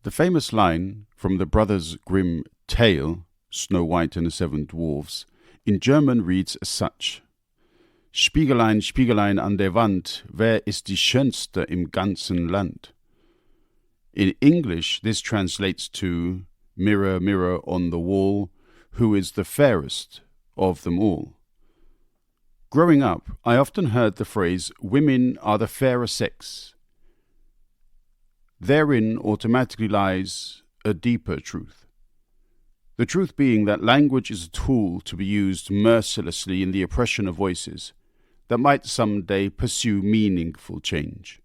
The famous line from the Brothers Grimm tale, Snow White and the Seven Dwarfs, in German reads as such: Spiegelein, Spiegelein an der Wand, wer ist die Schönste im ganzen Land? In English, this translates to Mirror, mirror on the wall, who is the fairest of them all? Growing up, I often heard the phrase, women are the fairer sex. Therein automatically lies a deeper truth. The truth being that language is a tool to be used mercilessly in the oppression of voices that might someday pursue meaningful change.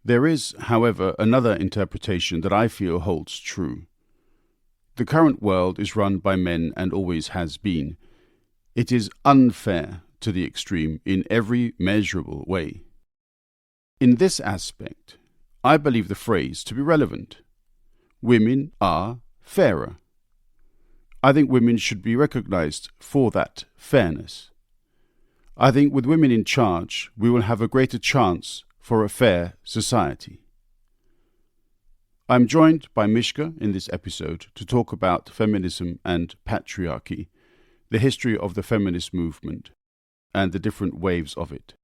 There is, however, another interpretation that I feel holds true. The current world is run by men and always has been. It is unfair to the extreme in every measurable way. In this aspect, I believe the phrase to be relevant. Women are fairer. I think women should be recognized for that fairness. I think with women in charge, we will have a greater chance for a fair society. I'm joined by Mischka in this episode to talk about feminism and patriarchy, the history of the feminist movement, and the different waves of it.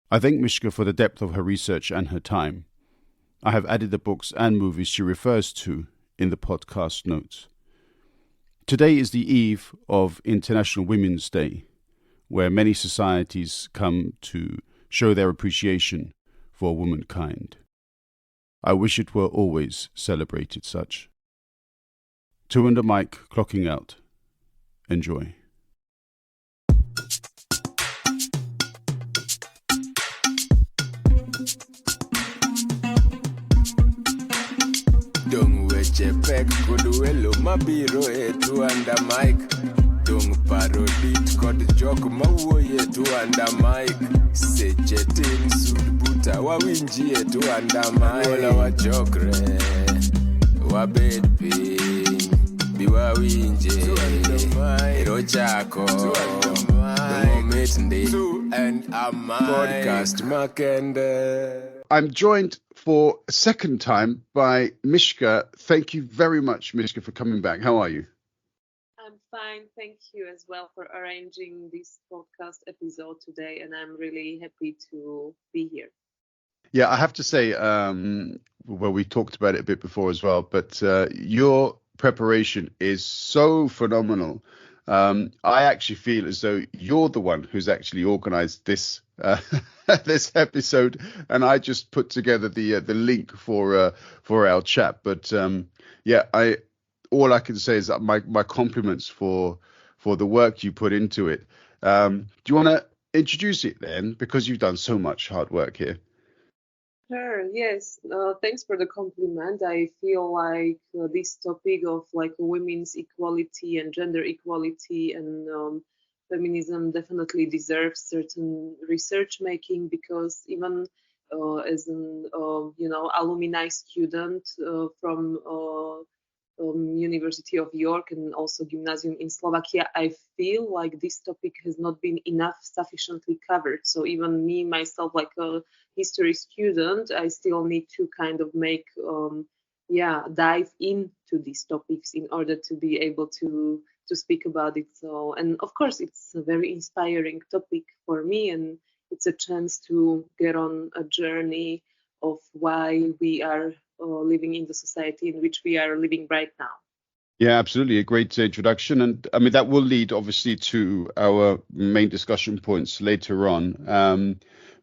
I thank Mischka for the depth of her research and her time. I have added the books and movies she refers to in the podcast notes. Today is the eve of International Women's Day, where many societies come to show their appreciation for womankind. I wish it were always celebrated such. Two and a mic clocking out. Enjoy. Dung weche pek kod welo mabiro etu under mic. Dung parodit kod jok mawuoye etu under mic. Seche tin sud buta wawinji etu under mic. Wola wachokre, wabed piny, biwawinje, ero chako, dumomit ndi, and a mic. Podcast makende. I'm joined for a second time by Mischka. Thank you very much, Mischka, for coming back. How are you? I'm fine. Thank you as well for arranging this podcast episode today. And I'm really happy to be here. Yeah, I have to say, well, we talked about it a bit before as well, but your preparation is so phenomenal. I actually feel as though you're the one who's actually organized this this episode, and I just put together the link for our chat. But all I can say is that my compliments for the work you put into it. Do you want to introduce it then, because you've done so much hard work here? Sure. Yes. Thanks for the compliment. I feel like this topic of like women's equality and gender equality and feminism definitely deserves certain research making, because even as an alumni student from University of York and also Gymnasium in Slovakia, I feel like this topic has not been sufficiently covered. So even me myself, like a history student, I still need to kind of make dive into these topics in order to be able to speak about it. So, and of course it's a very inspiring topic for me, and it's a chance to get on a journey of why we are living in the society in which we are living right now. Yeah, absolutely. A great introduction. And I mean, that will lead obviously to our main discussion points later on.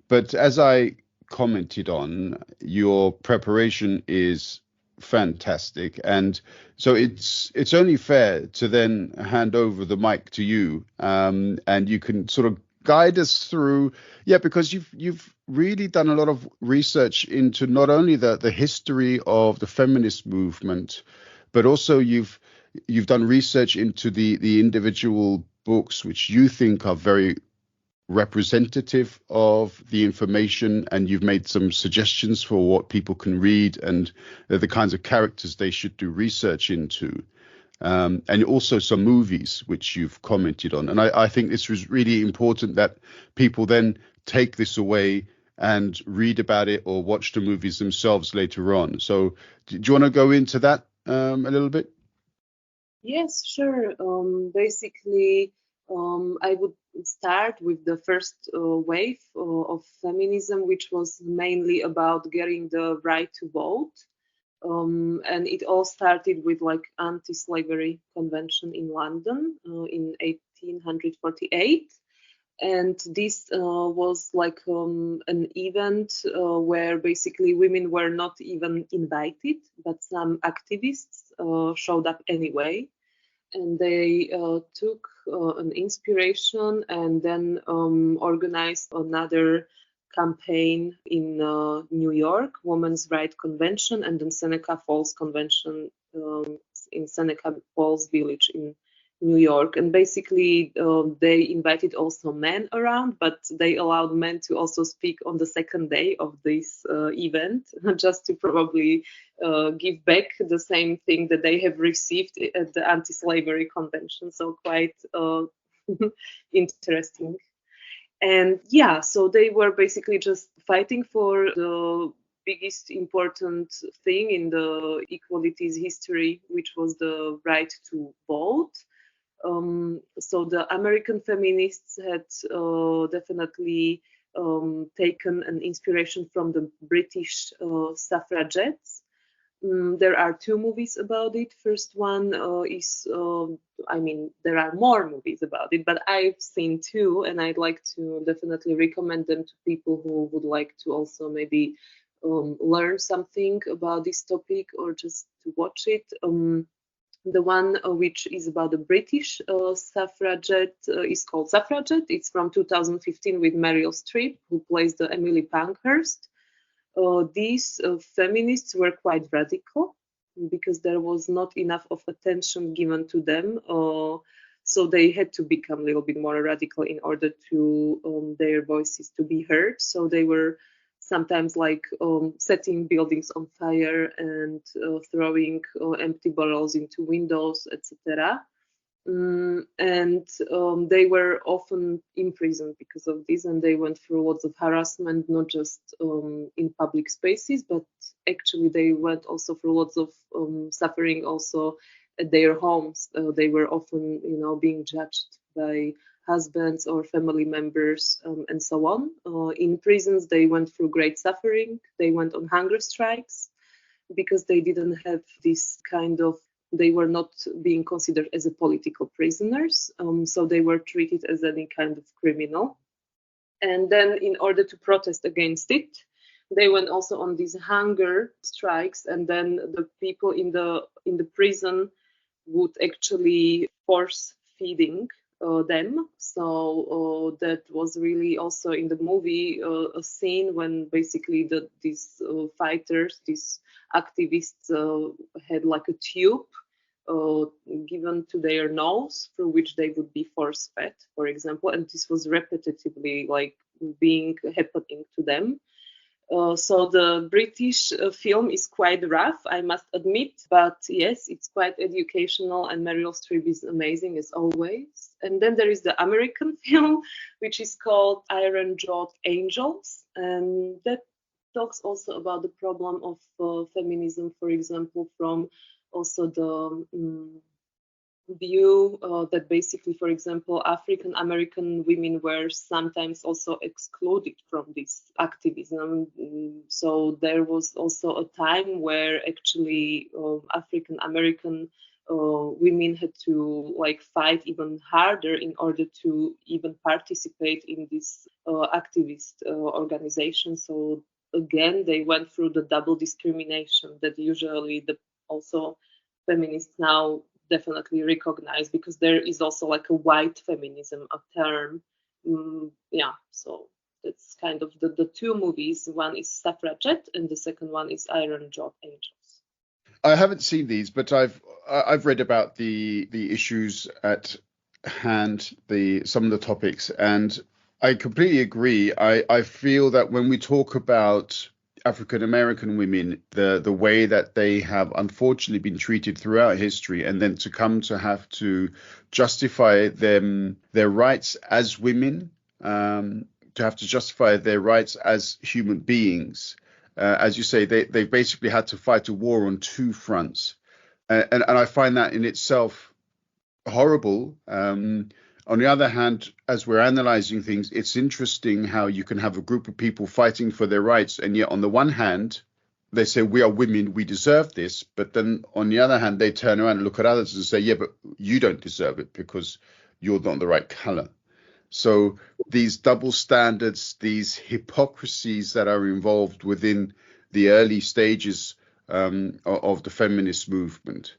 But as I commented on, your preparation is fantastic. And so it's only fair to then hand over the mic to you, and you can sort of guide us through, because you've really done a lot of research into not only the history of the feminist movement, but also you've done research into the individual books which you think are very representative of the information, and you've made some suggestions for what people can read and the kinds of characters they should do research into. And also some movies which you've commented on. And I think this was really important that people then take this away and read about it or watch the movies themselves later on. So do you want to go into that a little bit? Yes, sure. Basically, I would start with the first wave of feminism, which was mainly about getting the right to vote. And it all started with like anti-slavery convention in London in 1848. And this was like an event where basically women were not even invited, but some activists showed up anyway, and they took an inspiration and then organized another campaign in New York, Women's Right Convention, and then Seneca Falls Convention in Seneca Falls Village in New York. And basically, they invited also men around, but they allowed men to also speak on the second day of this event, just to probably give back the same thing that they have received at the anti-slavery convention. So quite interesting. And yeah, so they were basically just fighting for the biggest important thing in the equalities history, which was the right to vote. So the American feminists had definitely taken an inspiration from the British suffragettes. There are two movies about it. First one is, I mean, there are more movies about it, but I've seen two, and I'd like to definitely recommend them to people who would like to also maybe learn something about this topic or just to watch it. The one which is about the British suffragette is called Suffragette. It's from 2015 with Meryl Streep, who plays the Emily Pankhurst. These feminists were quite radical because there was not enough of attention given to them. So they had to become a little bit more radical in order to their voices to be heard. So they were sometimes like setting buildings on fire and throwing empty bottles into windows, etc. And they were often imprisoned because of this, and they went through lots of harassment, not just in public spaces, but actually they went also through lots of suffering also at their homes. They were often, being judged by husbands or family members, and so on. In prisons, they went through great suffering. They went on hunger strikes because they didn't have this kind of, they were not being considered as a political prisoners. So they were treated as any kind of criminal. And then in order to protest against it, they went also on these hunger strikes, and then the people in the prison would actually force feeding them. So that was really also in the movie a scene when basically these fighters, these activists had like a tube given to their nose through which they would be force fed, for example, and this was repetitively like happening to them. So the British film is quite rough, I must admit, but yes, it's quite educational, and Meryl Streep is amazing as always. And then there is the American film, which is called Iron-Jawed Angels, and that talks also about the problem of feminism, for example, from also the view that basically, for example, African American women were sometimes also excluded from this activism. So there was also a time where actually African American women had to like fight even harder in order to even participate in this activist organization. So again, they went through the double discrimination that usually also feminists now definitely recognize, because there is also like a white feminism, a term. So that's kind of the two movies. One is Suffragette and the second one is Iron-Jawed Angels. I haven't seen these, but I've read about the issues at hand, some of the topics, and I completely agree. I feel that when we talk about African American women, the way that they have unfortunately been treated throughout history, and then to come to have to justify their rights as women, to have to justify their rights as human beings. As you say, they basically had to fight a war on two fronts. And I find that in itself horrible. On the other hand, as we're analyzing things, it's interesting how you can have a group of people fighting for their rights, and yet on the one hand, they say we are women, we deserve this, but then on the other hand, they turn around and look at others and say, yeah, but you don't deserve it because you're not the right color. So these double standards, these hypocrisies that are involved within the early stages of the feminist movement,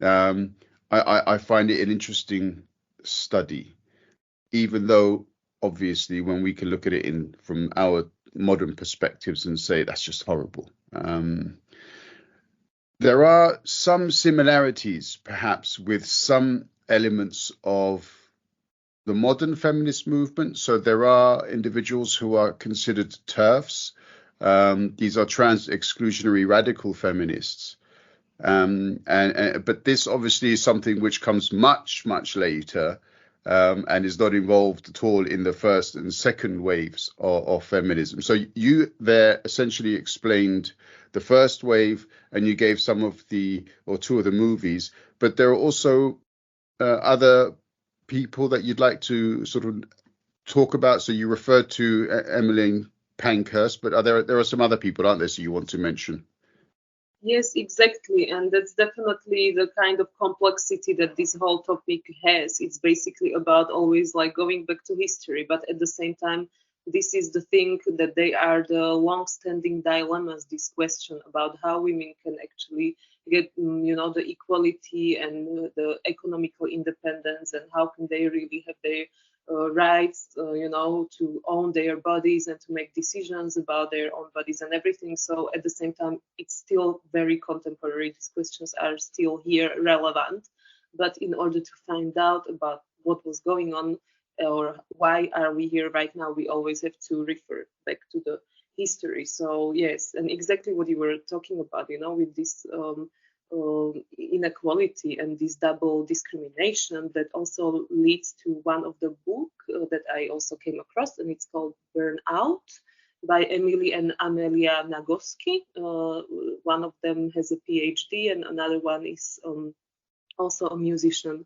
I find it an interesting study, even though obviously when we can look at it from our modern perspectives and say that's just horrible. There are some similarities perhaps with some elements of the modern feminist movement. So there are individuals who are considered TERFs. These are trans exclusionary radical feminists. But this obviously is something which comes much, much later, and is not involved at all in the first and second waves of feminism. So you there essentially explained the first wave, and you gave two of the movies, but there are also other people that you'd like to sort of talk about. So you referred to Emmeline Pankhurst, but there are some other people, aren't there, so you want to mention? Yes, exactly. And that's definitely the kind of complexity that this whole topic has. It's basically about always like going back to history, but at the same time, this is the thing that they are the long-standing dilemmas, this question about how women can actually get, the equality and the economical independence, and how can they really have their rights, to own their bodies and to make decisions about their own bodies and everything. So at the same time, it's still very contemporary. These questions are still here relevant. But in order to find out about what was going on or why are we here right now, we always have to refer back to the history. So yes, and exactly what you were talking about, with this inequality and this double discrimination that also leads to one of the book that I also came across, and it's called Burnout by Emily and Amelia Nagoski. One of them has a PhD and another one is also a musician.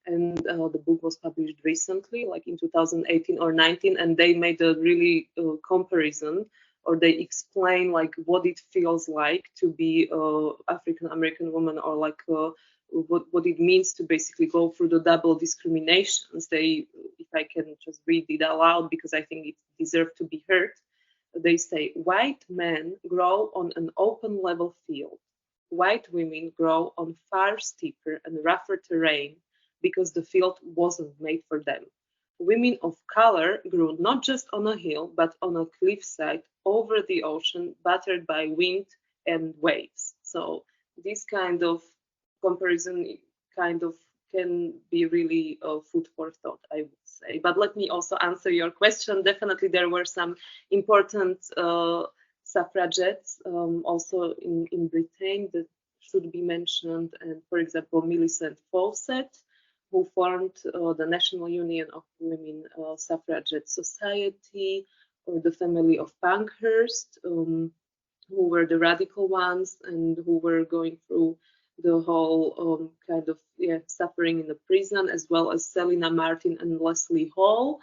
And the book was published recently, like in 2018 or 19, and they made a really comparison, or they explain like what it feels like to be a African American woman, or like what it means to basically go through the double discriminations. They, if I can just read it aloud because I think it deserves to be heard. They say, white men grow on an open level field. White women grow on far steeper and rougher terrain because the field wasn't made for them. Women of color grew not just on a hill, but on a cliffside over the ocean, battered by wind and waves. So this kind of comparison kind of can be really food for thought, I would say. But let me also answer your question. Definitely there were some important suffragettes also in Britain that should be mentioned. And for example, Millicent Fawcett, who formed the National Union of Women Suffragette Society, or the family of Pankhurst, who were the radical ones and who were going through the whole kind of suffering in the prison, as well as Selina Martin and Leslie Hall.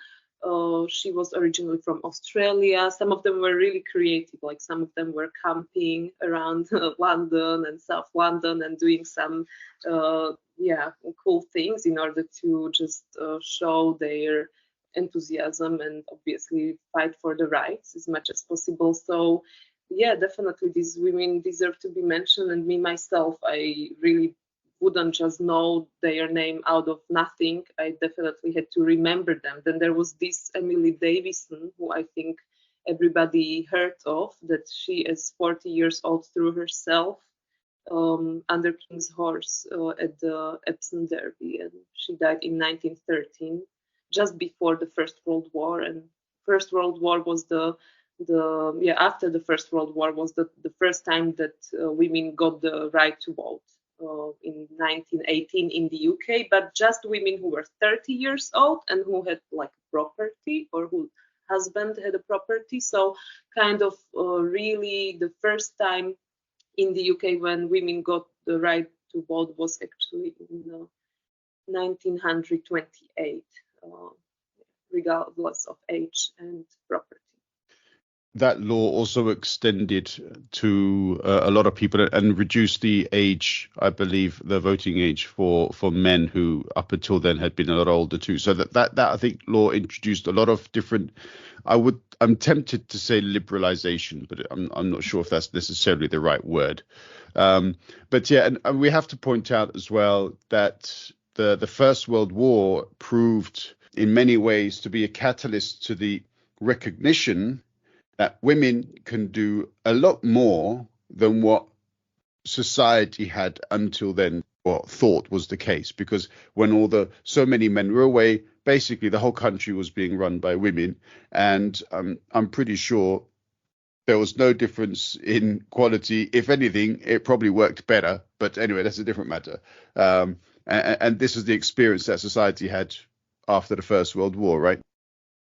She was originally from Australia. Some of them were really creative, like some of them were camping around London and South London and doing some cool things in order to just show their enthusiasm and obviously fight for the rights as much as possible. So yeah, definitely these women deserve to be mentioned, and me myself, I really wouldn't just know their name out of nothing. I definitely had to remember them. Then there was this Emily Davison, who I think everybody heard of, that she is 40 years old threw herself under King's Horse at the Epsom Derby, and she died in 1913, just before the First World War. And First World War was after the First World War was the first time that women got the right to vote. In 1918 in the UK, but just women who were 30 years old and who had like property, or who husband had a property. So kind of really the first time in the UK when women got the right to vote was actually in 1928, regardless of age and property. That law also extended to a lot of people and reduced the age, I believe, the voting age for men who up until then had been a lot older too. So that I think law introduced a lot of different. I'm tempted to say liberalization, but I'm not sure if that's necessarily the right word. But yeah, and we have to point out as well that the First World War proved in many ways to be a catalyst to the recognition that women can do a lot more than what society had until then thought was the case, because when so many men were away, basically the whole country was being run by women, and I'm pretty sure there was no difference in quality. If anything, it probably worked better, but anyway, that's a different matter. And this is the experience that society had after the First World War, right?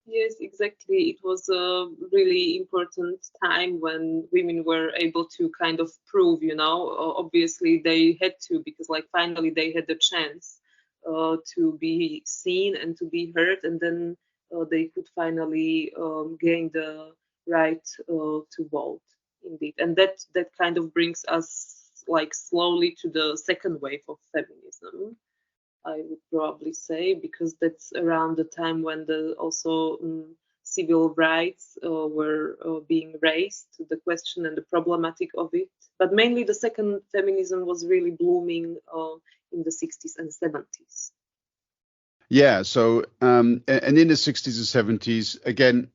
Yes, exactly. It was a really important time when women were able to kind of prove, obviously they had to, because like finally they had the chance to be seen and to be heard, and then they could finally gain the right to vote, indeed. And that kind of brings us like slowly to the second wave of feminism, I would probably say, because that's around the time when the also civil rights were being raised, the question and the problematic of it. But mainly the second feminism was really blooming in the 60s and 70s. Yeah, so and in the 60s and 70s, again,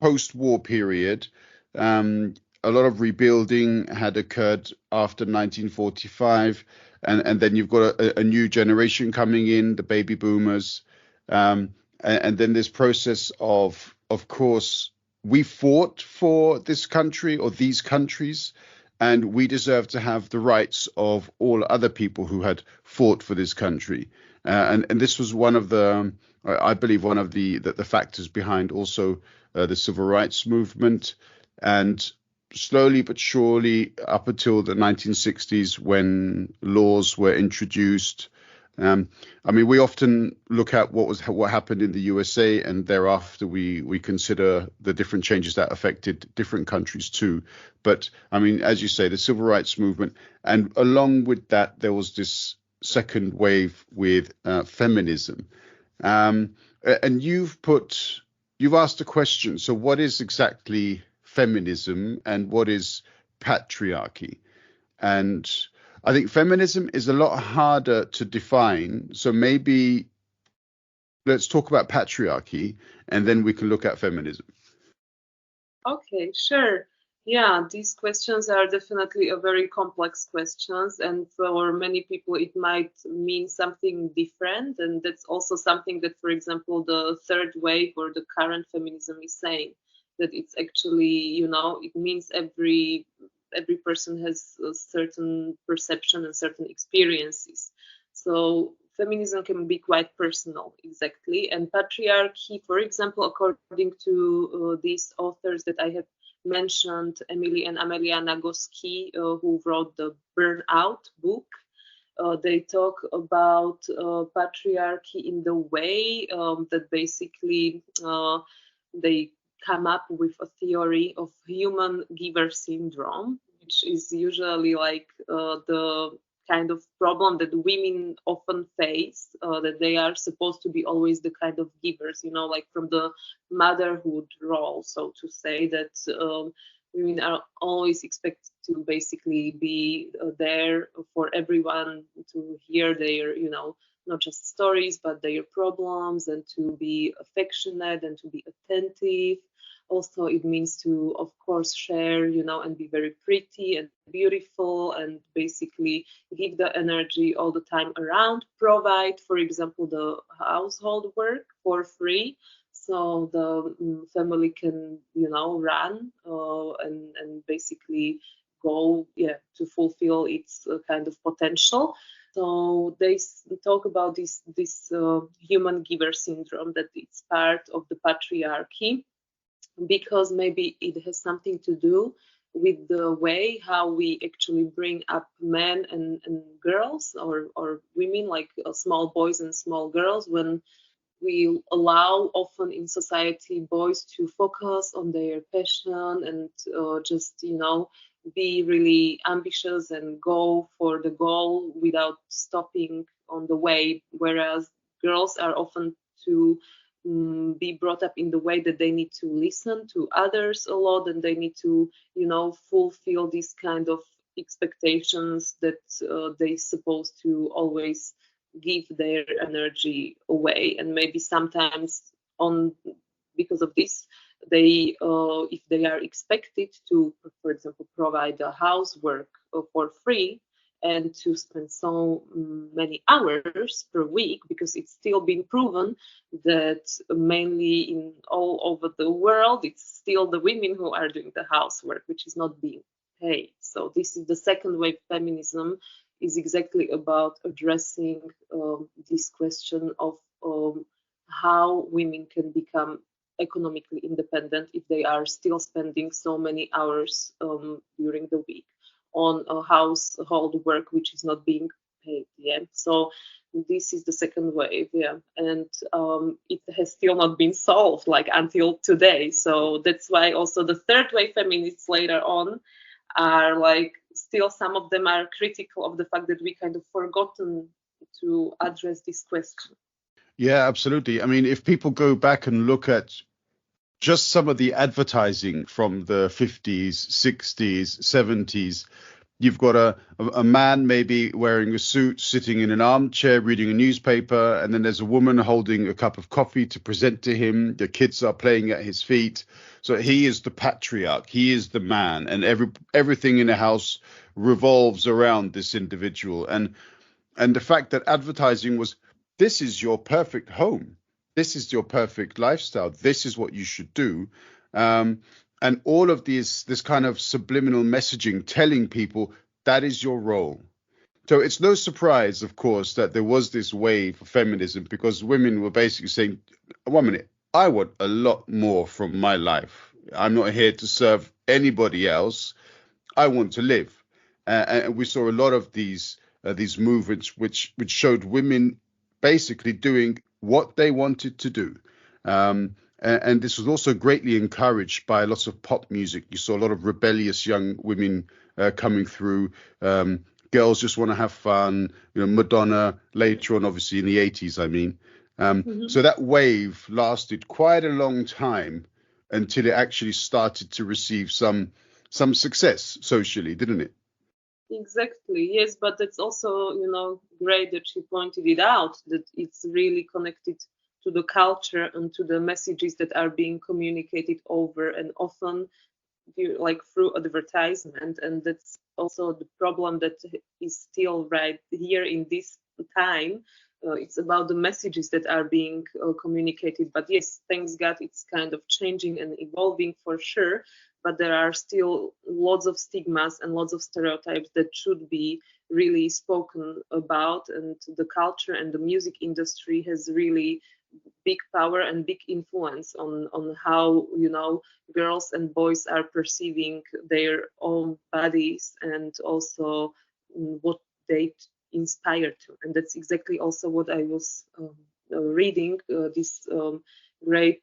post-war period, a lot of rebuilding had occurred after 1945, and then you've got a new generation coming in, the baby boomers, and then this process of course, we fought for this country or these countries, and we deserve to have the rights of all other people who had fought for this country. And this was one of the, I believe, one of the factors behind also the civil rights movement, and slowly but surely up until the 1960s when laws were introduced. I mean, we often look at what happened in the USA, and thereafter we consider the different changes that affected different countries too. But I mean, as you say, the civil rights movement, and along with that, there was this second wave with feminism. And you've asked a question. So what is exactly feminism and what is patriarchy? And I think feminism is a lot harder to define. So maybe let's talk about patriarchy and then we can look at feminism. Okay, sure. Yeah, these questions are definitely a very complex questions, and for many people it might mean something different, and that's also something that, for example, the third wave or the current feminism is saying, that it's actually, it means every person has a certain perception and certain experiences. So feminism can be quite personal, exactly. And patriarchy, for example, according to these authors that I have mentioned, Emily and Amelia Nagoski, who wrote the Burnout book, they talk about patriarchy in the way that basically they come up with a theory of human giver syndrome, which is usually like the kind of problem that women often face, that they are supposed to be always the kind of givers, like from the motherhood role, so to say, that women are always expected to basically be there for everyone to hear their, not just stories, but their problems, and to be affectionate and to be attentive. Also, it means to, of course, share, and be very pretty and beautiful, and basically give the energy all the time around, provide, for example, the household work for free, so the family can, run and basically go, to fulfill its kind of potential. So they talk about this human giver syndrome, that it's part of the patriarchy. because maybe it has something to do with the way how we actually bring up men and girls, or women, like small boys and small girls, when we allow often in society boys to focus on their passion and just be really ambitious and go for the goal without stopping on the way, whereas girls are often to be brought up in the way that they need to listen to others a lot, and they need to fulfill these kind of expectations that they supposed to always give their energy away. And maybe sometimes on because of this, they if they are expected to, for example, provide a housework for free and to spend so many hours per week, because it's still been proven that mainly in all over the world it's still the women who are doing the housework, which is not being paid. So this is the second wave feminism, is exactly about addressing this question of how women can become economically independent if they are still spending so many hours during the week on a household work which is not being paid. Yeah, so this is the second wave. Yeah, and it has still not been solved like until today. So that's why also the third wave feminists later on are like, still some of them are critical of the fact that we kind of forgotten to address this question. Yeah, absolutely. I mean, if people go back and look at just some of the advertising from the 50s, 60s, 70s, you've got a man maybe wearing a suit, sitting in an armchair, reading a newspaper, and then there's a woman holding a cup of coffee to present to him. The kids are playing at his feet. So he is the patriarch. He is the man, and everything in the house revolves around this individual. And the fact that advertising was, this is your perfect home, this is your perfect lifestyle, this is what you should do. And all of this kind of subliminal messaging telling people that is your role. So it's no surprise, of course, that there was this wave of feminism, because women were basically saying, 1 minute, I want a lot more from my life. I'm not here to serve anybody else. I want to live. And we saw a lot of these movements which showed women basically doing what they wanted to do. And this was also greatly encouraged by lots of pop music. You saw a lot of rebellious young women coming through. Girls just want to have fun. Madonna later on, obviously in the 80s, I mean. So that wave lasted quite a long time until it actually started to receive some success socially, didn't it? Exactly, yes, but it's also, great that she pointed it out, that it's really connected to the culture and to the messages that are being communicated over and often like through advertisement. And that's also the problem that is still right here in this time. It's about the messages that are being communicated. But yes, thanks God, it's kind of changing and evolving for sure. But there are still lots of stigmas and lots of stereotypes that should be really spoken about. And the culture and the music industry has really big power and big influence on how girls and boys are perceiving their own bodies, and also what they inspire to. And that's exactly also what I was reading. This great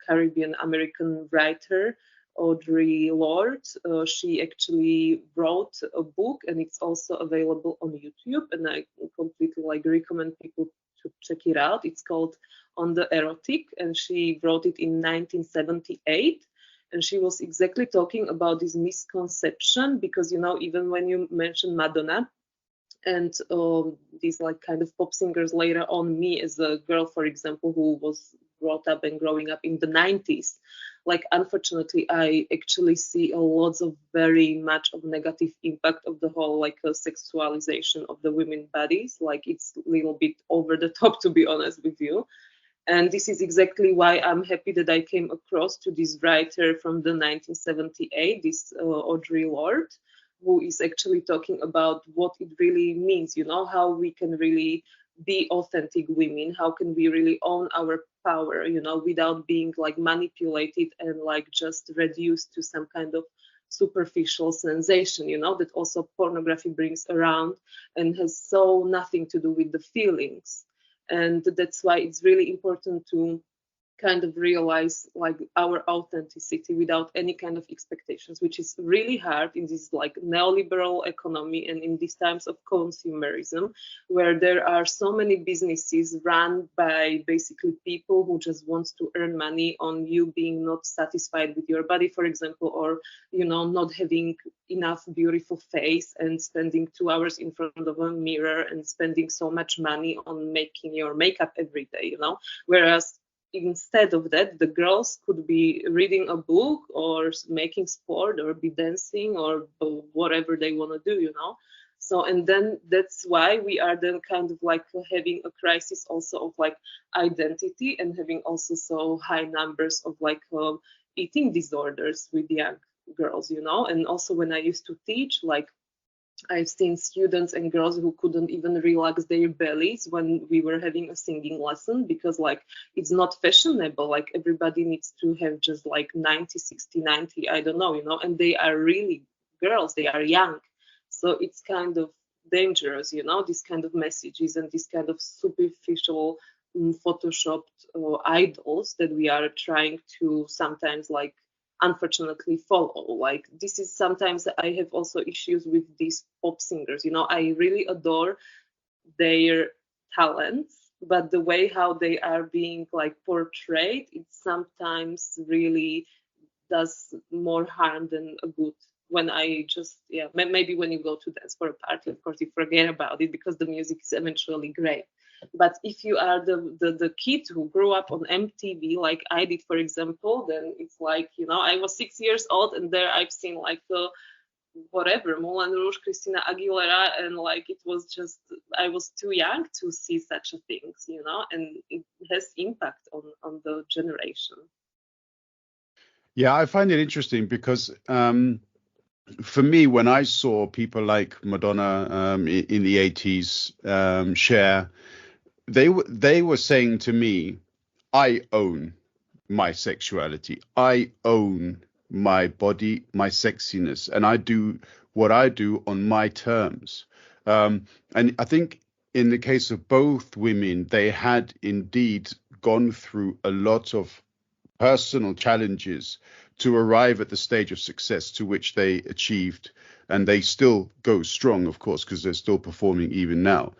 Caribbean American writer Audre Lorde. She actually wrote a book, and it's also available on YouTube. And I completely recommend people to check it out. It's called On the Erotic, and she wrote it in 1978. And she was exactly talking about this misconception, because even when you mention Madonna and these kind of pop singers later on, me as a girl, for example, who was brought up and growing up in the 90s, unfortunately I actually see a lots of very much of negative impact of the whole sexualization of the women bodies. It's a little bit over the top, to be honest with you. And this is exactly why I'm happy that I came across to this writer from the 1978, this Audre Lorde, who is actually talking about what it really means, how we can really be authentic women, how can we really own our power, without being like manipulated and like just reduced to some kind of superficial sensation, that also pornography brings around and has so nothing to do with the feelings. And that's why it's really important to kind of realize like our authenticity without any kind of expectations, which is really hard in this like neoliberal economy and in these times of consumerism, where there are so many businesses run by basically people who just wants to earn money on you being not satisfied with your body, for example, or not having enough beautiful face and spending 2 hours in front of a mirror and spending so much money on making your makeup every day, whereas instead of that, the girls could be reading a book or making sport or be dancing or whatever they want to do, So, and then that's why we are then kind of like having a crisis also of like identity and having also so high numbers of like eating disorders with young girls, And also when I used to teach, like I've seen students and girls who couldn't even relax their bellies when we were having a singing lesson because like it's not fashionable. Like everybody needs to have just like 90, 60, 90, I don't know, and they are really girls, they are young. So it's kind of dangerous, these kind of messages and this kind of superficial photoshopped idols that we are trying to sometimes like unfortunately follow. Like this is sometimes I have also issues with these pop singers, I really adore their talents, but the way how they are being like portrayed, it sometimes really does more harm than a good. When I just maybe when you go to dance for a party, of course you forget about it because the music is eventually great. But if you are the kid who grew up on MTV, like I did, for example, then it's like, I was 6 years old and there I've seen like whatever, Moulin Rouge, Christina Aguilera, and like it was just, I was too young to see such a things, and it has impact on the generation. Yeah, I find it interesting because for me, when I saw people like Madonna in the 80s, Cher, they were saying to me, I own my sexuality. I own my body, my sexiness, and I do what I do on my terms. And I think in the case of both women, they had indeed gone through a lot of personal challenges to arrive at the stage of success to which they achieved. And they still go strong, of course, because they're still performing even now.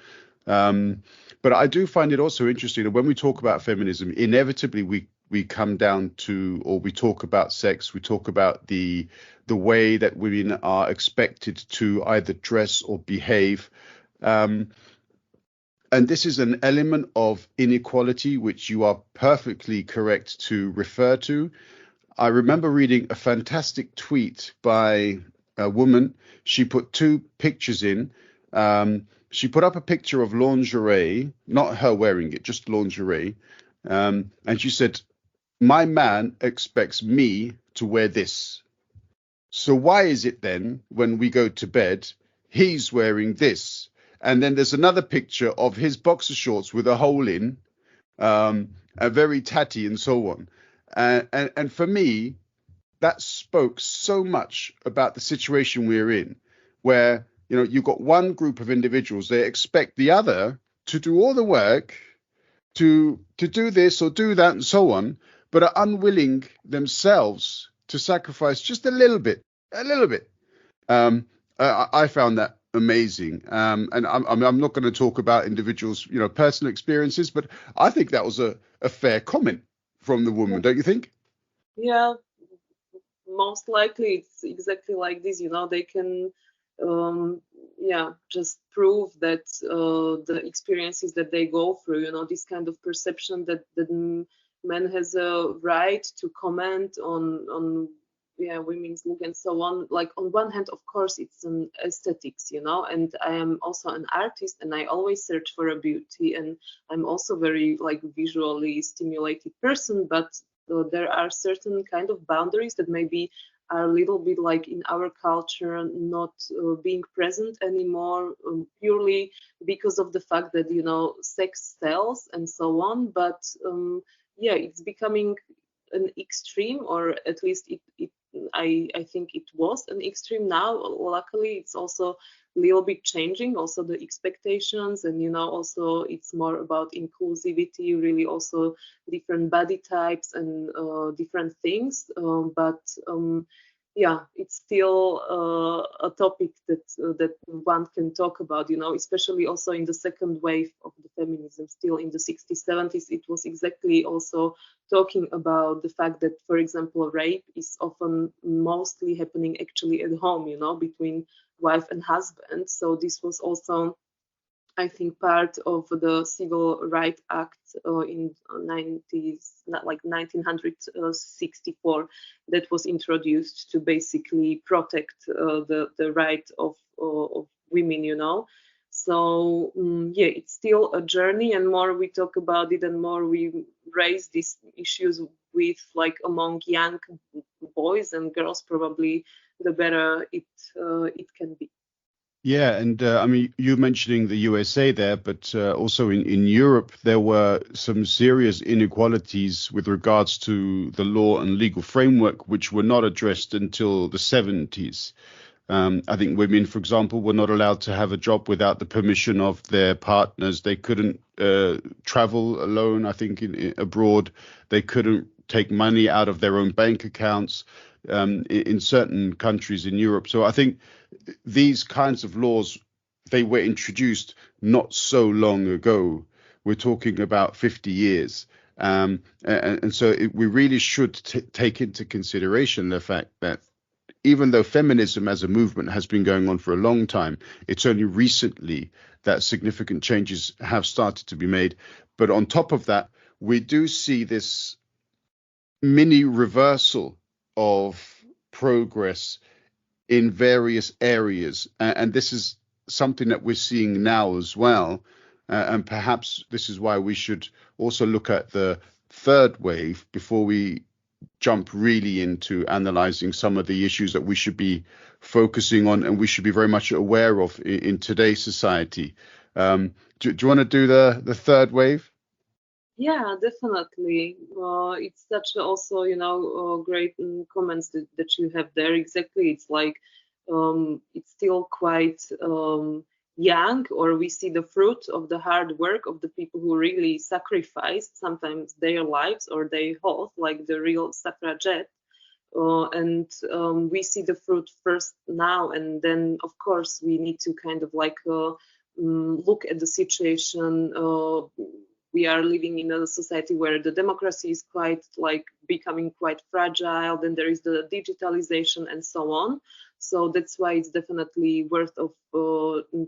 But I do find it also interesting that when we talk about feminism, inevitably we come down to, or we talk about sex, we talk about the way that women are expected to either dress or behave. And this is an element of inequality, which you are perfectly correct to refer to. I remember reading a fantastic tweet by a woman. She put two pictures in. She put up a picture of lingerie, not her wearing it, just lingerie. And she said, my man expects me to wear this. So why is it then when we go to bed, he's wearing this? And then there's another picture of his boxer shorts with a hole in, a very tatty and so on. And for me, that spoke so much about the situation we're in, where, you've got one group of individuals, they expect the other to do all the work, to do this or do that and so on, but are unwilling themselves to sacrifice just a little bit. I found that amazing. And I'm not going to talk about individuals, personal experiences, but I think that was a fair comment from the woman, don't you think? Yeah, most likely it's exactly like this. They can just prove that the experiences that they go through, this kind of perception that man has a right to comment on women's look and so on. Like on one hand, of course, it's an aesthetics, and I am also an artist and I always search for a beauty, and I'm also very like visually stimulated person, but there are certain kind of boundaries that maybe are a little bit like in our culture not being present anymore, purely because of the fact that sex sells and so on. But yeah, it's becoming an extreme, or at least I think it was an extreme. Now luckily it's also a little bit changing, also the expectations, and also it's more about inclusivity, really, also different body types and different things, but yeah, it's still a topic that one can talk about, especially also in the second wave of the feminism. Still in the 60s, 70s, it was exactly also talking about the fact that, for example, rape is often mostly happening actually at home, between wife and husband. So this was also, I think, part of the Civil Rights Act in 1964 that was introduced to basically protect the right of women. So yeah, it's still a journey, and more we talk about it and more we raise these issues with, like, among young boys and girls, probably the better it can be. Yeah, and I mean, you mentioning the USA there, but also in Europe, there were some serious inequalities with regards to the law and legal framework, which were not addressed until the 70s. I think women, for example, were not allowed to have a job without the permission of their partners. They couldn't travel alone, I think, abroad. They couldn't take money out of their own bank accounts in certain countries in Europe. So I think these kinds of laws, they were introduced not so long ago. We're talking about 50 years. And so we really should take into consideration the fact that even though feminism as a movement has been going on for a long time, it's only recently that significant changes have started to be made. But on top of that, we do see this mini reversal of progress in various areas. And this is something that we're seeing now as well. And perhaps this is why we should also look at the third wave before we jump really into analyzing some of the issues that we should be focusing on and we should be very much aware of in today's society. Do you want to do the third wave? Yeah, definitely. It's such also, great comments that you have there. Exactly. It's like it's still quite young, or we see the fruit of the hard work of the people who really sacrificed sometimes their lives or their health, like the real suffragette. And we see the fruit first now, and then, of course, we need to kind of like look at the situation. We are living in a society where the democracy is quite like becoming quite fragile. Then there is the digitalization and so on. So that's why it's definitely worth of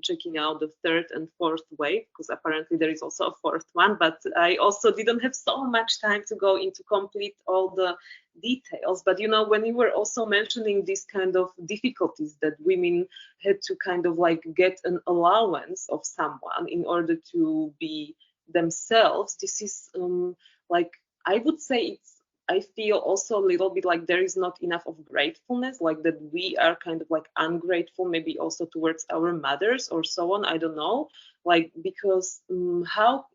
checking out the third and fourth wave, because apparently there is also a fourth one. But I also didn't have so much time to go into complete all the details. But when you were also mentioning these kind of difficulties that women had to kind of like get an allowance of someone in order to be themselves, this is like, I would say I feel also a little bit like there is not enough of gratefulness, like that we are kind of like ungrateful, maybe also towards our mothers or so on. I don't know, like, because how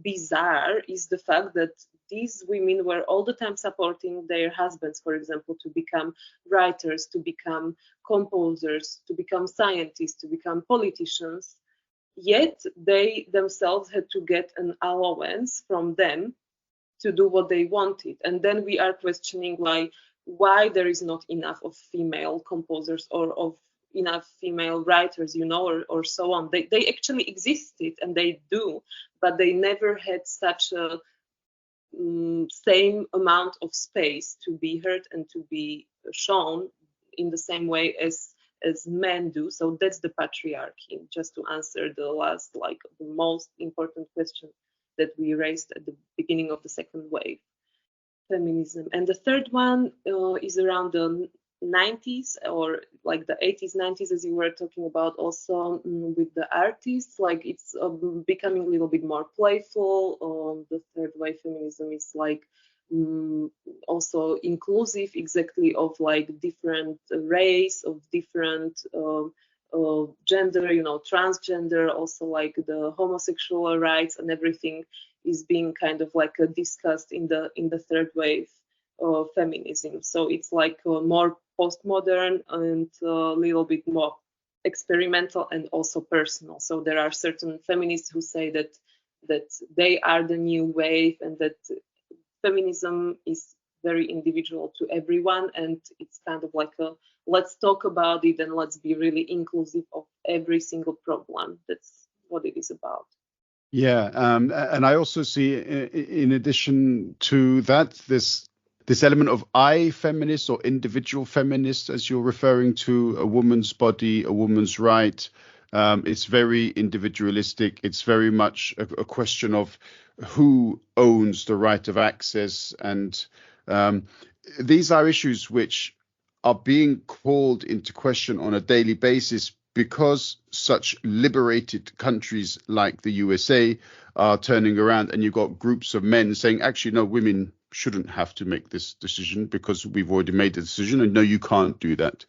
bizarre is the fact that these women were all the time supporting their husbands, for example, to become writers, to become composers, to become scientists, to become politicians. Yet they themselves had to get an allowance from them to do what they wanted. And then we are questioning why there is not enough of female composers or of enough female writers, or so on. They actually existed, and they do, but they never had such a same amount of space to be heard and to be shown in the same way as men do. So that's the patriarchy, just to answer the last, like, the most important question that we raised at the beginning of the second wave, feminism. And the third one is around the 90s, or like the 80s, 90s, as you were talking about also, with the artists. Like, it's becoming a little bit more playful. The third wave feminism is like also inclusive, exactly, of like different race, of different gender, transgender, also like the homosexual rights and everything is being kind of like discussed in the third wave of feminism. So it's like more postmodern and a little bit more experimental and also personal. So there are certain feminists who say that they are the new wave and that feminism is very individual to everyone, and it's kind of like a let's talk about it and let's be really inclusive of every single problem. That's what it is about. Yeah, and I also see, in addition to that, this element of I feminist or individual feminist, as you're referring to, a woman's body, a woman's right. It's very individualistic. It's very much a question of who owns the right of access, and these are issues which are being called into question on a daily basis because such liberated countries like the USA are turning around, and you've got groups of men saying, actually, no, women shouldn't have to make this decision because we've already made the decision, and no, you can't do that.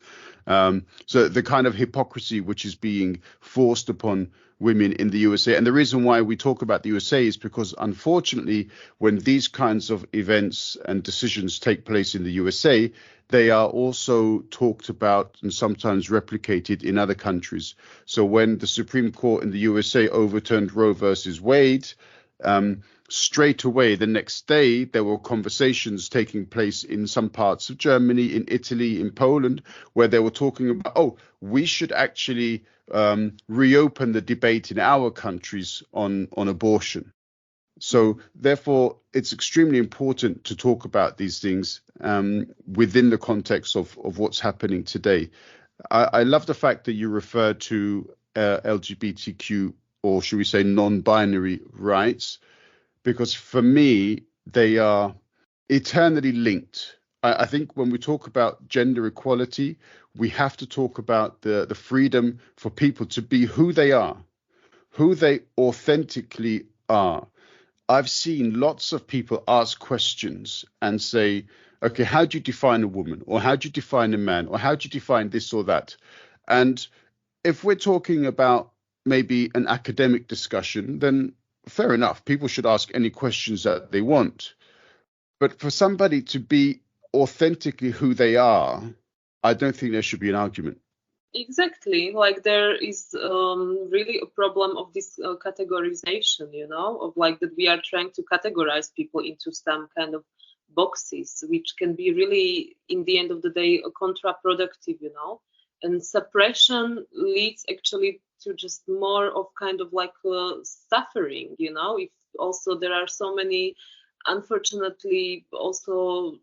So the kind of hypocrisy which is being forced upon women in the USA. And the reason why we talk about the USA is because, unfortunately, when these kinds of events and decisions take place in the USA, they are also talked about and sometimes replicated in other countries. So when the Supreme Court in the USA overturned Roe versus Wade, straight away the next day there were conversations taking place in some parts of Germany, in Italy, in Poland, where they were talking about, oh, we should actually reopen the debate in our countries on abortion. So therefore, it's extremely important to talk about these things within the context of what's happening today. I love the fact that you refer to LGBTQ, or should we say non-binary rights, because for me, they are eternally linked. I think when we talk about gender equality, we have to talk about the freedom for people to be who they authentically are. I've seen lots of people ask questions and say, okay, how do you define a woman? Or how do you define a man? Or how do you define this or that? And if we're talking about maybe an academic discussion, then fair enough. People should ask any questions that they want. But for somebody to be authentically who they are, I don't think there should be an argument. Exactly. Like there is really a problem of this categorization, of like that we are trying to categorize people into some kind of boxes, which can be really, in the end of the day, counterproductive, and suppression leads actually to just more of kind of like suffering, if also there are so many, unfortunately, also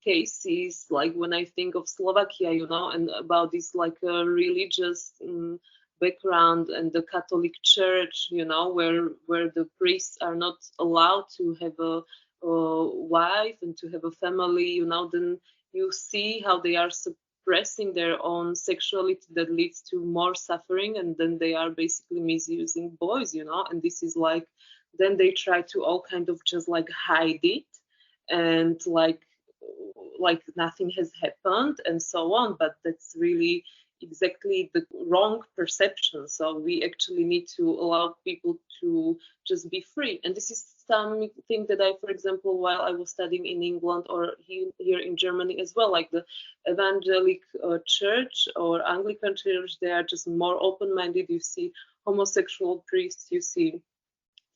cases, like when I think of Slovakia, and about this like religious background and the Catholic Church, where the priests are not allowed to have a wife and to have a family, then you see how they are suppressing their own sexuality that leads to more suffering, and then they are basically misusing boys, and this is like, then they try to all kind of just like hide it and like nothing has happened and so on, but that's really exactly the wrong perception. So we actually need to allow people to just be free, and this is something that I, for example, while I was studying in England or here in Germany as well, like the evangelic church or Anglican church, they are just more open-minded. You see homosexual priests, you see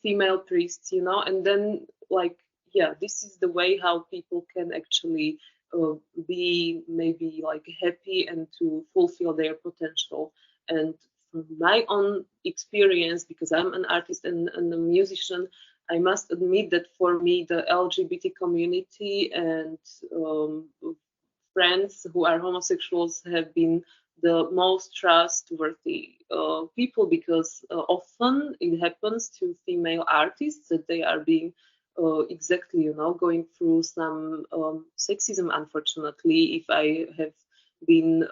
female priests, and then like, yeah, this is the way how people can actually be maybe like happy and to fulfill their potential. And from my own experience, because I'm an artist and a musician, I must admit that for me, the LGBT community and friends who are homosexuals have been the most trustworthy people, because often it happens to female artists that they are being exactly, going through some sexism, unfortunately. If I have been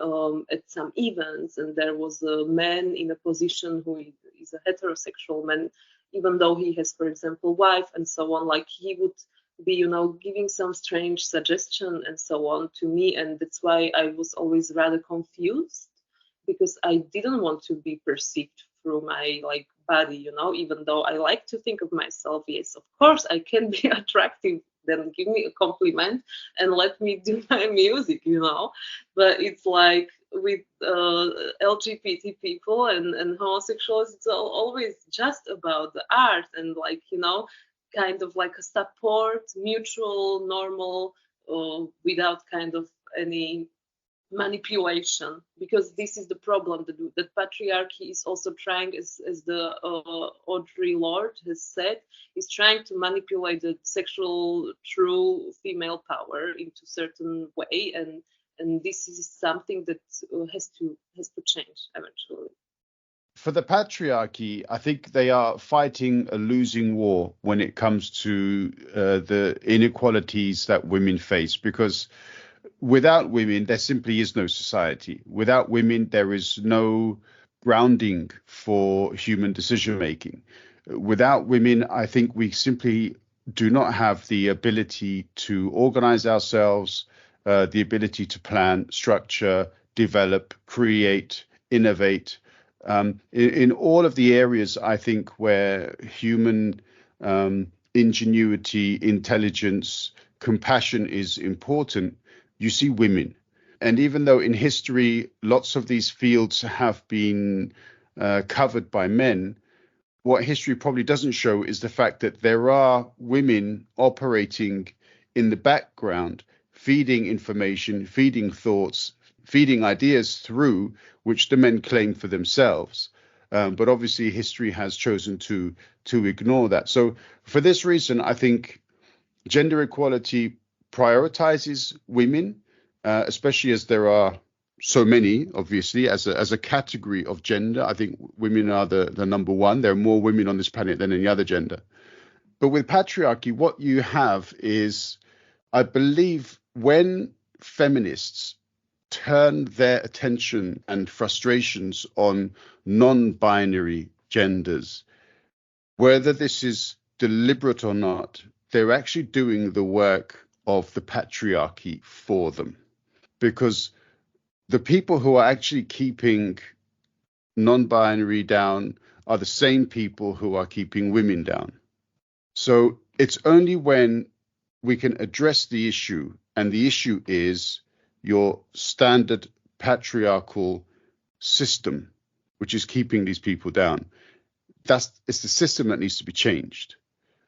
at some events and there was a man in a position who is a heterosexual man, even though he has, for example, wife and so on, like he would be, giving some strange suggestion and so on to me. And that's why I was always rather confused, because I didn't want to be perceived through my like body, you know, even though I like to think of myself, yes, of course I can be attractive, then give me a compliment and let me do my music, you know. But it's like with LGBT people and homosexuals, it's always just about the art and like, you know, kind of like a support, mutual, normal, without kind of any manipulation, because this is the problem that patriarchy is also trying, as the Audre Lorde has said, is trying to manipulate the sexual true female power into certain way, and this is something that has to change eventually. For the patriarchy, I think they are fighting a losing war when it comes to the inequalities that women face, because without women, there simply is no society. Without women, there is no grounding for human decision making. Without women, I think we simply do not have the ability to organize ourselves, the ability to plan, structure, develop, create, innovate. In all of the areas, I think, where human ingenuity, intelligence, compassion is important, you see women. And even though in history lots of these fields have been covered by men, what history probably doesn't show is the fact that there are women operating in the background, feeding information, feeding thoughts, feeding ideas through which the men claim for themselves. But obviously history has chosen to ignore that. So for this reason, I think gender equality prioritizes women, especially as there are so many, obviously, as a category of gender. I think women are the number one. There are more women on this planet than any other gender. But with patriarchy, what you have is, I believe, when feminists turn their attention and frustrations on non-binary genders, whether this is deliberate or not, they're actually doing the work of the patriarchy for them. Because the people who are actually keeping non-binary down are the same people who are keeping women down. So it's only when we can address the issue, and the issue is your standard patriarchal system, which is keeping these people down. It's the system that needs to be changed.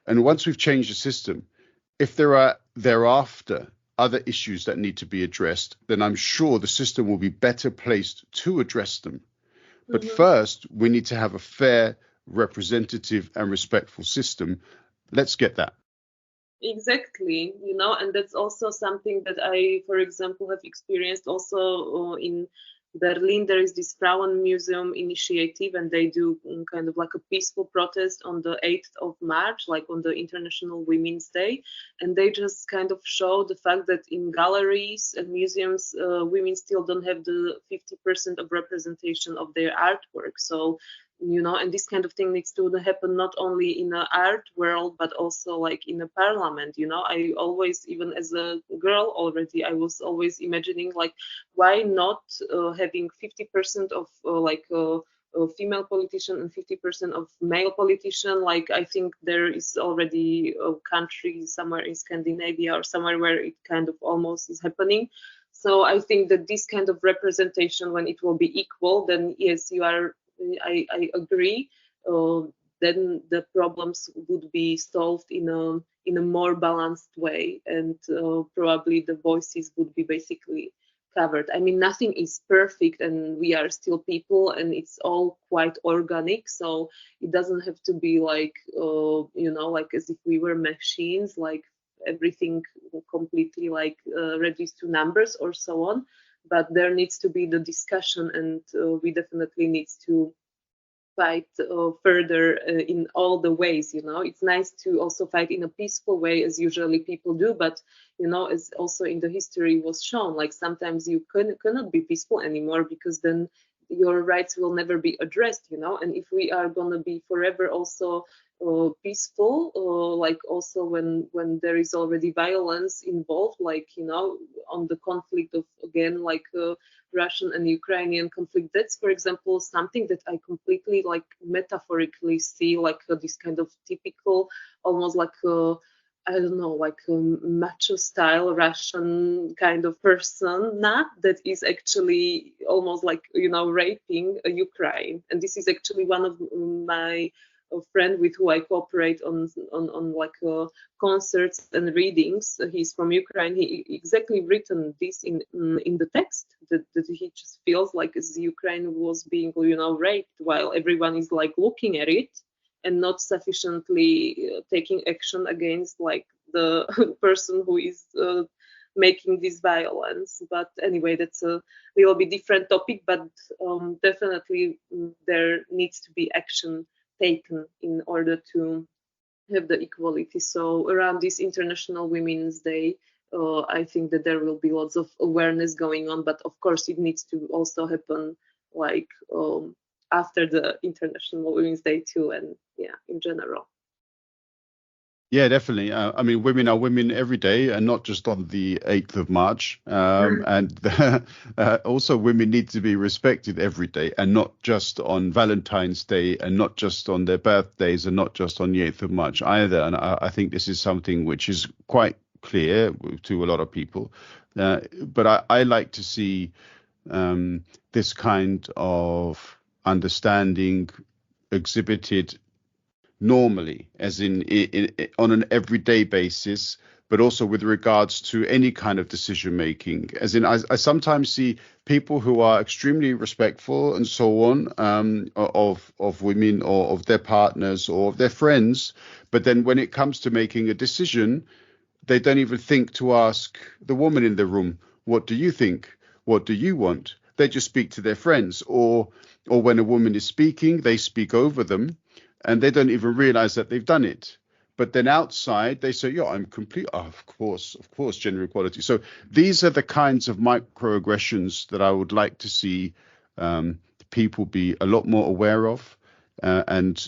And once we've changed the system, if there are thereafter other issues that need to be addressed, then I'm sure the system will be better placed to address them. But first, we need to have a fair, representative, and respectful system. Let's get that. Exactly, you know, and that's also something that I, for example, have experienced also in Berlin. There is this Frauen Museum initiative, and they do kind of like a peaceful protest on the 8th of March, like on the International Women's Day. And they just kind of show the fact that in galleries and museums, women still don't have the 50% of representation of their artwork. So, you know, and this kind of thing needs to happen not only in the art world, but also like in the parliament. You know, I always, even as a girl already, I was always imagining like, why not having 50% of a female politician and 50% of male politician. Like, I think there is already a country somewhere in Scandinavia or somewhere where it kind of almost is happening. So I think that this kind of representation, when it will be equal, then yes, I agree. Then the problems would be solved in a more balanced way, and probably the voices would be basically covered. I mean, nothing is perfect, and we are still people, and it's all quite organic. So it doesn't have to be like you know, like as if we were machines, like everything completely like reduced to numbers or so on. But there needs to be the discussion, and we definitely need to fight further in all the ways. You know, it's nice to also fight in a peaceful way, as usually people do, but you know, as also in the history was shown, like sometimes you cannot be peaceful anymore, because then your rights will never be addressed, and if we are going to be forever also peaceful, like also when there is already violence involved, like on the conflict of, again, like Russian and Ukrainian conflict. That's, for example, something that I completely like metaphorically see, like this kind of typical, almost like I don't know, like a macho style Russian kind of person that is actually almost like, raping Ukraine. And this is actually one of my friend with who I cooperate on like concerts and readings. He's from Ukraine. He exactly written this in the text that he just feels like as Ukraine was being, raped, while everyone is like looking at it and not sufficiently taking action against like the person who is making this violence. But anyway, that's a little bit different topic, but definitely there needs to be action taken in order to have the equality. So around this International Women's Day, I think that there will be lots of awareness going on, but of course it needs to also happen like after the International Women's Day too, and yeah, in general. Yeah, definitely. I mean, women are women every day, and not just on the 8th of March. And also, women need to be respected every day, and not just on Valentine's Day, and not just on their birthdays, and not just on the 8th of March either. And I think this is something which is quite clear to a lot of people. But I like to see this kind of understanding exhibited normally, as in on an everyday basis, but also with regards to any kind of decision making. As in, I sometimes see people who are extremely respectful and so on, of women or of their partners or of their friends, but then when it comes to making a decision, they don't even think to ask the woman in the room, what do you think? What do you want? They just speak to their friends, or when a woman is speaking, they speak over them, and they don't even realize that they've done it. But then outside, they say, yeah, I'm complete. Oh, of course, gender equality. So these are the kinds of microaggressions that I would like to see people be a lot more aware of, and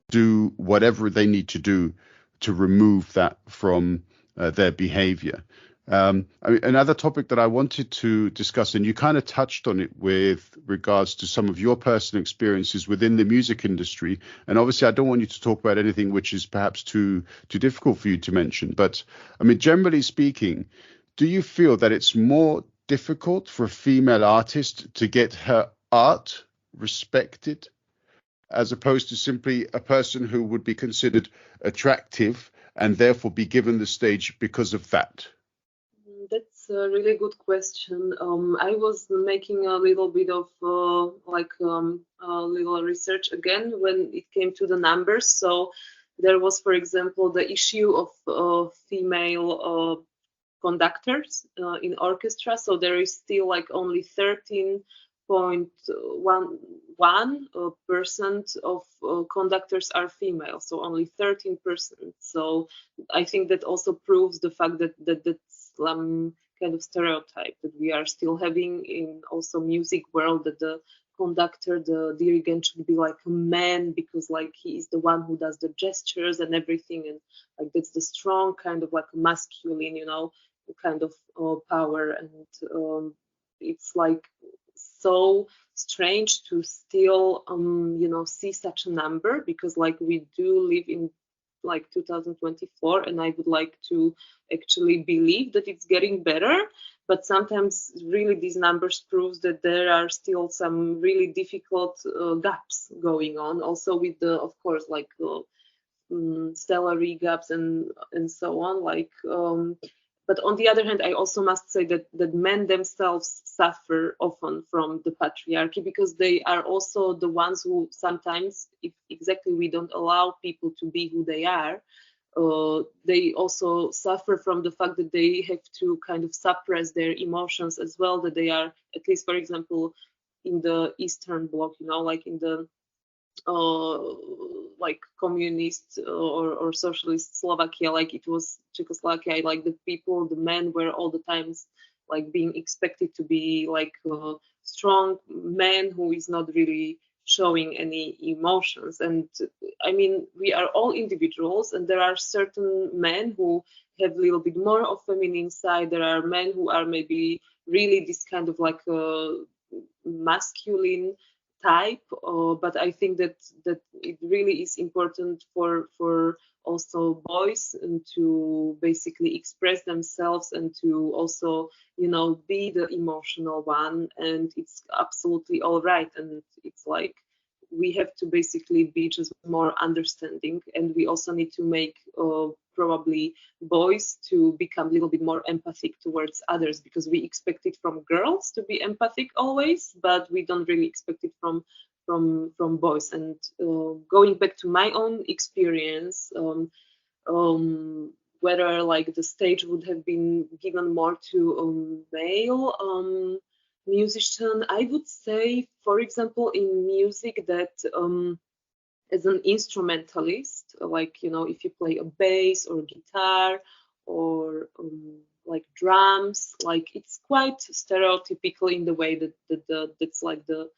do whatever they need to do to remove that from their behavior. I mean, another topic that I wanted to discuss, and you kind of touched on it with regards to some of your personal experiences within the music industry. And obviously, I don't want you to talk about anything which is perhaps too difficult for you to mention. But I mean, generally speaking, do you feel that it's more difficult for a female artist to get her art respected, as opposed to simply a person who would be considered attractive and therefore be given the stage because of that? That's a really good question. I was making a little bit of a little research again when it came to the numbers. So there was, for example, the issue of female conductors in orchestra. So there is still like only 13.11% of conductors are female. So only 13%. So I think that also proves the fact that that's kind of stereotype that we are still having in also music world, that the conductor, the dirigent should be like a man because like he is the one who does the gestures and everything, and like that's the strong kind of like masculine, kind of power. And it's like so strange to still see such a number, because like we do live in like 2024, and I would like to actually believe that it's getting better, but sometimes really these numbers proves that there are still some really difficult gaps going on, also with the, of course, like salary gaps and so on, like but on the other hand, I also must say that men themselves suffer often from the patriarchy, because they are also the ones who sometimes, if exactly we don't allow people to be who they are, they also suffer from the fact that they have to kind of suppress their emotions as well, that they are, at least, for example, in the Eastern Bloc, like in the like communist or socialist Slovakia, like it was Czechoslovakia, like the men were all the times like being expected to be like a strong man who is not really showing any emotions. And I mean, we are all individuals, and there are certain men who have a little bit more of feminine side. There are men who are maybe really this kind of like a masculine type, but I think that it really is important for also boys and to basically express themselves and to also, you know, be the emotional one, and it's absolutely all right. And it's like we have to basically be just more understanding, and we also need to make probably boys to become a little bit more empathic towards others, because we expect it from girls to be empathic always, but we don't really expect it from boys. And going back to my own experience, whether like the stage would have been given more to male musician, I would say, for example, in music that as an instrumentalist, like, you know, if you play a bass or guitar or like drums, like it's quite stereotypical in the way that that's like the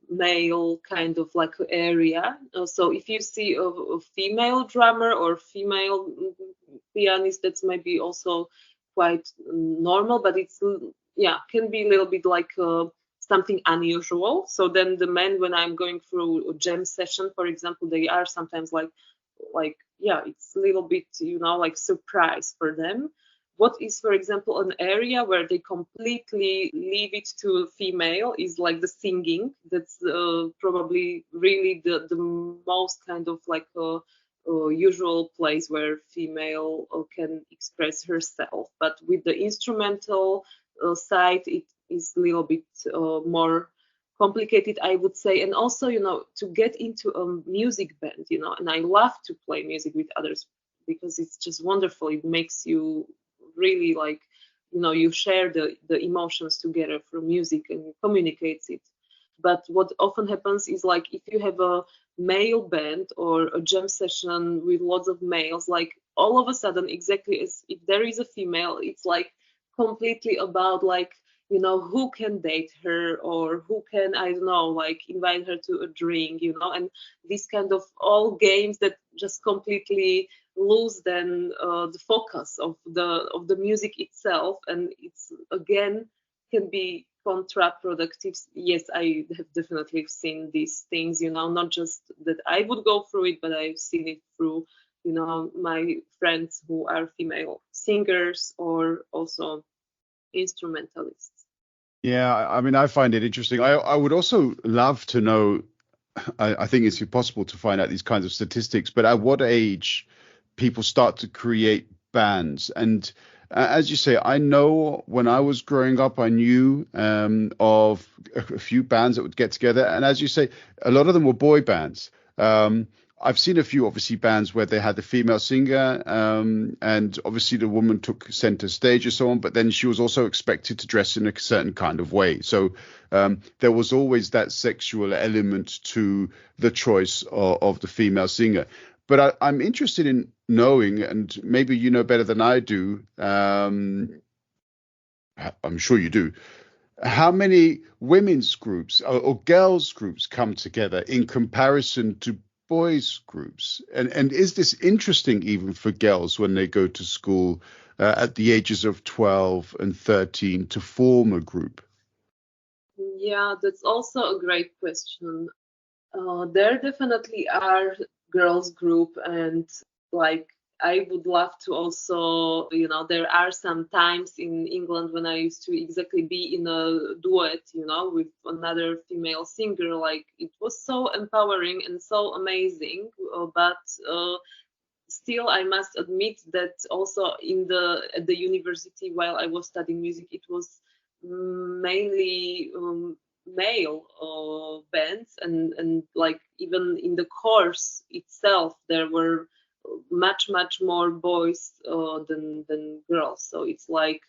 male kind of like area. So if you see a female drummer or female pianist, that's maybe also quite normal, but it's, yeah, can be a little bit like something unusual. So then the men, when I'm going through a jam session, for example, they are sometimes like yeah, it's a little bit, you know, like surprise for them. What is, for example, an area where they completely leave it to female is like the singing. That's probably really the most kind of like usual place where female can express herself. But with the instrumental side, it is a little bit more complicated, I would say. And also, you know, to get into a music band, you know, and I love to play music with others because it's just wonderful. It makes you really like, you know, you share the emotions together through music and you communicate it. But what often happens is, like, if you have a male band or a jam session with lots of males, like all of a sudden, exactly as if there is a female, it's like completely about like, you know, who can date her or who can, I don't know, like invite her to a drink, you know, and these kind of all games that just completely lose then the focus of the music itself, and it's again can be counterproductive. Yes, I have definitely seen these things, you know, not just that I would go through it, but I've seen it through, you know, my friends who are female singers or also instrumentalists. Yeah, I mean, I find it interesting. I would also love to know, I think it's impossible to find out these kinds of statistics, but at what age people start to create bands. And as you say, I know when I was growing up, I knew of a few bands that would get together. And as you say, a lot of them were boy bands. I've seen a few, obviously, bands where they had the female singer, and obviously the woman took center stage or so on, but then she was also expected to dress in a certain kind of way. So there was always that sexual element to the choice of the female singer. But I'm interested in knowing, and maybe you know better than I do, I'm sure you do, how many women's groups or girls groups come together in comparison to boys groups, and is this interesting even for girls when they go to school at the ages of 12 and 13 to form a group? Yeah, that's also a great question. There definitely are girls group, and like I would love to also, you know, there are some times in England when I used to exactly be in a duet, you know, with another female singer. Like it was so empowering and so amazing. But still, I must admit that also at the university while I was studying music, it was mainly male bands, and like even in the course itself there were much more boys than girls. So it's like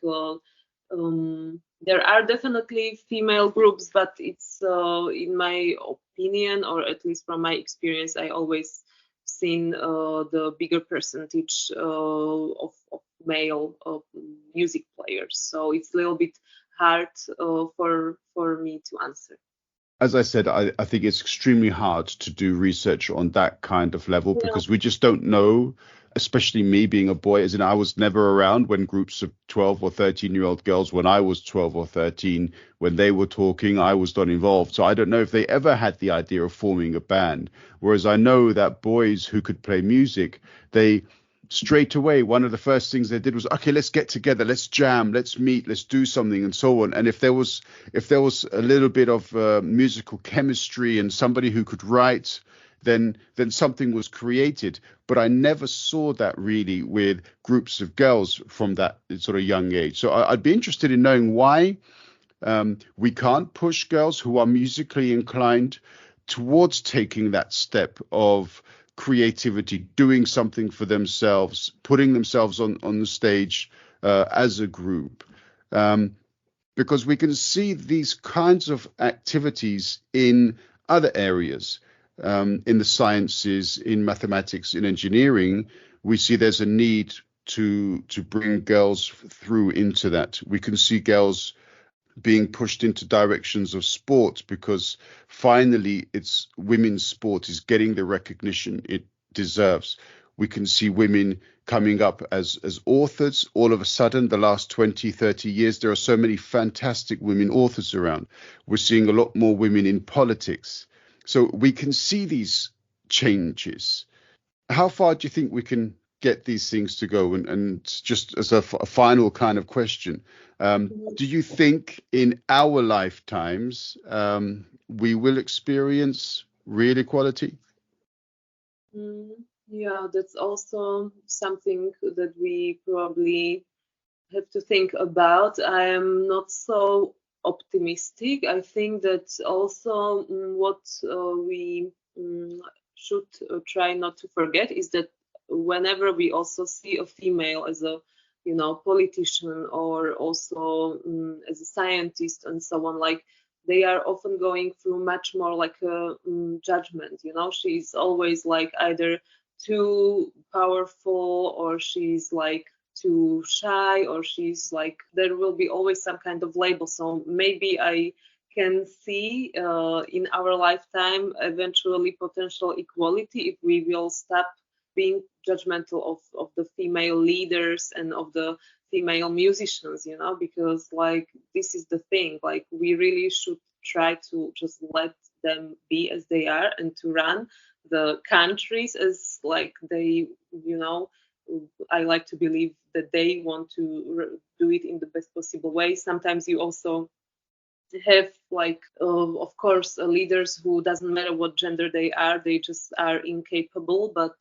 there are definitely female groups, but it's in my opinion, or at least from my experience, I always seen the bigger percentage of male music players. So it's a little bit hard for me to answer. As I said, I think it's extremely hard to do research on that kind of level because we just don't know, especially me being a boy, as in I was never around when groups of 12 or 13-year-old girls, when I was 12 or 13, when they were talking, I was not involved. So I don't know if they ever had the idea of forming a band. Whereas I know that boys who could play music, they straight away, one of the first things they did was, okay, let's get together, let's jam, let's meet, let's do something, and so on. And if there was a little bit of musical chemistry and somebody who could write, then something was created. But I never saw that really with groups of girls from that sort of young age. So I'd be interested in knowing why we can't push girls who are musically inclined towards taking that step of creativity, doing something for themselves, putting themselves on the stage as a group. Because we can see these kinds of activities in other areas, in the sciences, in mathematics, in engineering. We see there's a need to bring girls through into that. We can see girls being pushed into directions of sport because finally it's women's sport is getting the recognition it deserves. We can see women coming up as authors. All of a sudden, the last 20, 30 years, there are so many fantastic women authors around. We're seeing a lot more women in politics. So we can see these changes. How far do you think we can get these things to go? And just as a final kind of question, do you think in our lifetimes we will experience real equality? Yeah, that's also something that we probably have to think about. I am not so optimistic. I think that also what we should try not to forget is that whenever we also see a female as a politician or also as a scientist and so on, like they are often going through much more like a judgment. She's always like either too powerful or she's like too shy or she's like, there will be always some kind of label. So maybe I can see in our lifetime eventually potential equality if we will stop being judgmental of the female leaders and of the female musicians, because like this is the thing, like we really should try to just let them be as they are and to run the countries as like they, I like to believe that they want to do it in the best possible way. Sometimes you also have like of course leaders who doesn't matter what gender they are, they just are incapable, but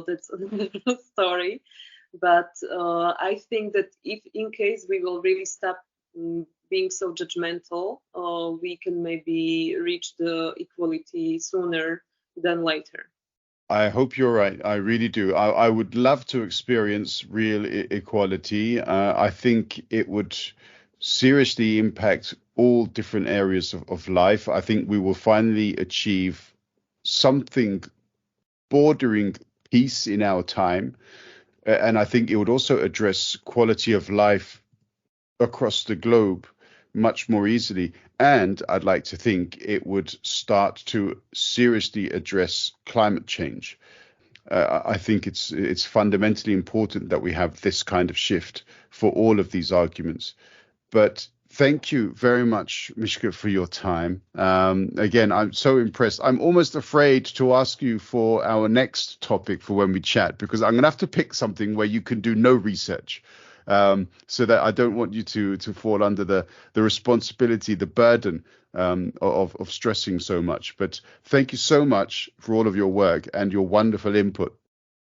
that's another story. But I think that if in case we will really stop being so judgmental, we can maybe reach the equality sooner than later. I hope you're right. I really do. I would love to experience real equality. I think it would seriously impact all different areas of life. I think we will finally achieve something bordering peace in our time. And I think it would also address quality of life across the globe much more easily. And I'd like to think it would start to seriously address climate change. I think it's fundamentally important that we have this kind of shift for all of these arguments. But thank you very much, Mischka, for your time. Again, I'm so impressed. I'm almost afraid to ask you for our next topic for when we chat, because I'm going to have to pick something where you can do no research. So that I don't want you to fall under the responsibility, the burden of stressing so much. But thank you so much for all of your work and your wonderful input.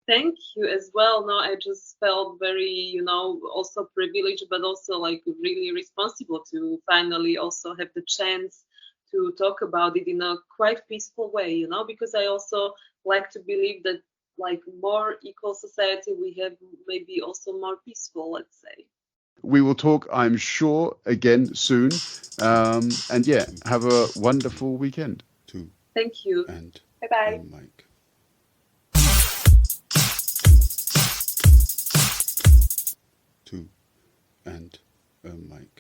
Thank you as well. No, I just felt very, also privileged, but also like really responsible to finally also have the chance to talk about it in a quite peaceful way, because I also like to believe that like more equal society we have, maybe also more peaceful, let's say. We will talk, I'm sure, again soon. And yeah, have a wonderful weekend. Thank you. And bye-bye. Mike. and a mic.